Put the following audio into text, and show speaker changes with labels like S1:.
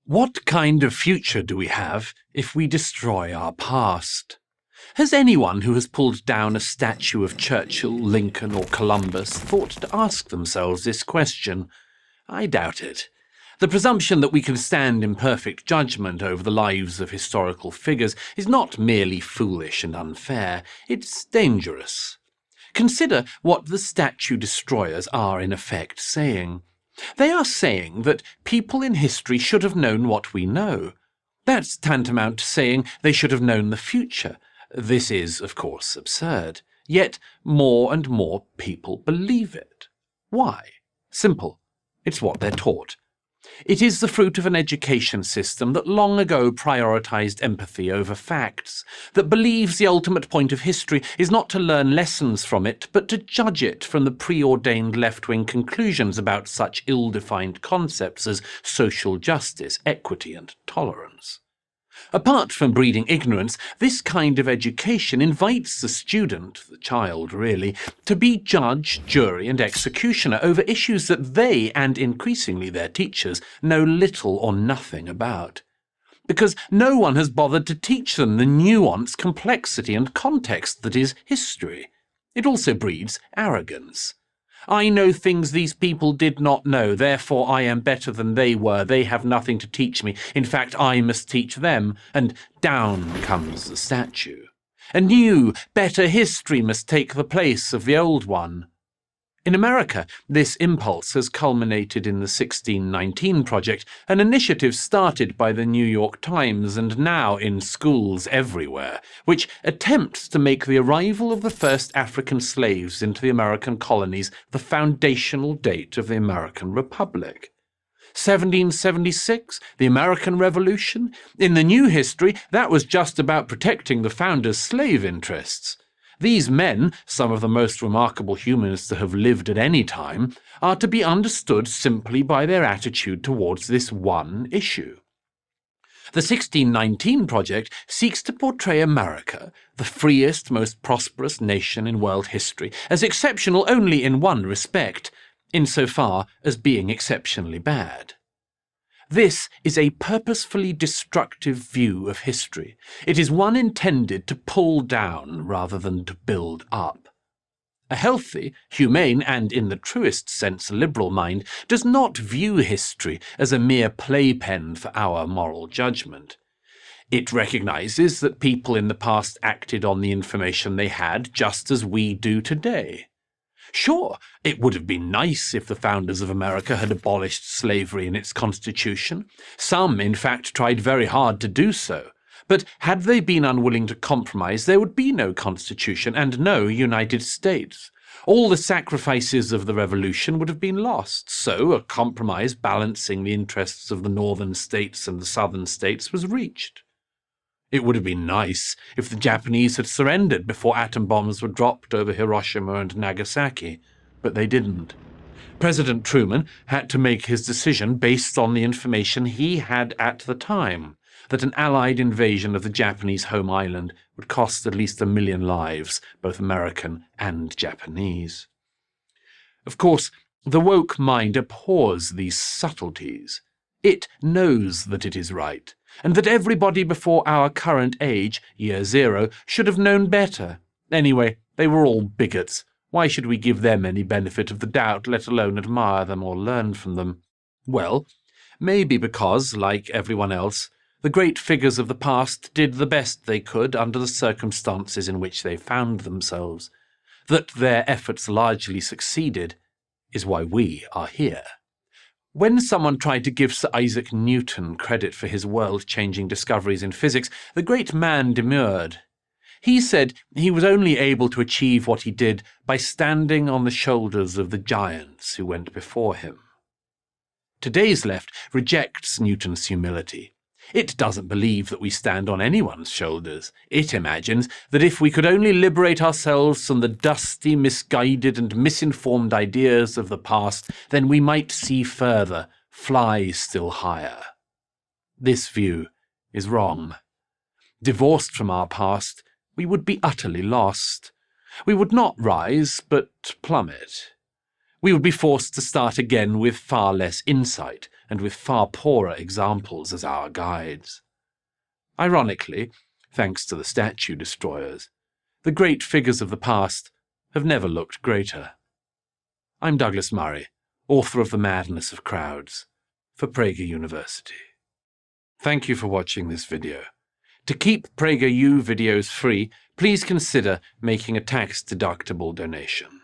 S1: What kind of future do we have if we destroy our past? Has anyone who has pulled down a statue of Churchill, Lincoln, or Columbus thought to ask themselves this question? I doubt it. The presumption that we can stand in perfect judgment over the lives of historical figures is not merely foolish and unfair, it's dangerous. Consider what the statue destroyers are in effect saying. They are saying that people in history should have known what we know. That's tantamount to saying they should have known the future. This is, of course, absurd. Yet more and more people believe it. Why? Simple. It's what they're taught. It is the fruit of an education system that long ago prioritized empathy over facts, that believes the ultimate point of history is not to learn lessons from it, but to judge it from the preordained left-wing conclusions about such ill-defined concepts as social justice, equity, and tolerance. Apart from breeding ignorance, this kind of education invites the student, the child really, to be judge, jury, and executioner over issues that they, and increasingly their teachers, know little or nothing about. Because no one has bothered to teach them the nuance, complexity, and context that is history. It also breeds arrogance. I know things these people did not know, therefore I am better than they were, they have nothing to teach me, in fact I must teach them, and down comes the statue. A new, better history must take the place of the old one. In America, this impulse has culminated in the 1619 Project, an initiative started by the New York Times and now in schools everywhere, which attempts to make the arrival of the first African slaves into the American colonies the foundational date of the American Republic. 1776, the American Revolution? In the new history, that was just about protecting the founders' slave interests. These men, some of the most remarkable humans to have lived at any time, are to be understood simply by their attitude towards this one issue. The 1619 Project seeks to portray America, the freest, most prosperous nation in world history, as exceptional only in one respect, insofar as being exceptionally bad. This is a purposefully destructive view of history. It is one intended to pull down rather than to build up. A healthy, humane, and in the truest sense liberal mind does not view history as a mere playpen for our moral judgment. It recognizes that people in the past acted on the information they had just as we do today. Sure, it would have been nice if the founders of America had abolished slavery in its constitution. Some, in fact, tried very hard to do so. But had they been unwilling to compromise, there would be no constitution and no United States. All the sacrifices of the Revolution would have been lost, so a compromise balancing the interests of the northern states and the southern states was reached. It would have been nice if the Japanese had surrendered before atom bombs were dropped over Hiroshima and Nagasaki, but they didn't. President Truman had to make his decision based on the information he had at the time, that an Allied invasion of the Japanese home island would cost at least 1 million lives, both American and Japanese. Of course, the woke mind abhors these subtleties. It knows that it is right, and that everybody before our current age, year zero, should have known better. Anyway, they were all bigots. Why should we give them any benefit of the doubt, let alone admire them or learn from them? Well, maybe because, like everyone else, the great figures of the past did the best they could under the circumstances in which they found themselves. That their efforts largely succeeded is why we are here. When someone tried to give Sir Isaac Newton credit for his world-changing discoveries in physics, the great man demurred. He said he was only able to achieve what he did by standing on the shoulders of the giants who went before him. Today's left rejects Newton's humility. It doesn't believe that we stand on anyone's shoulders. It imagines that if we could only liberate ourselves from the dusty, misguided, and misinformed ideas of the past, then we might see further, fly still higher. This view is wrong. Divorced from our past, we would be utterly lost. We would not rise, but plummet. We would be forced to start again with far less insight, and with far poorer examples as our guides. Ironically, thanks to the statue destroyers, the great figures of the past have never looked greater. I'm Douglas Murray, author of The Madness of Crowds, for Prager University. Thank you for watching this video. To keep PragerU videos free, please consider making a tax-deductible donation.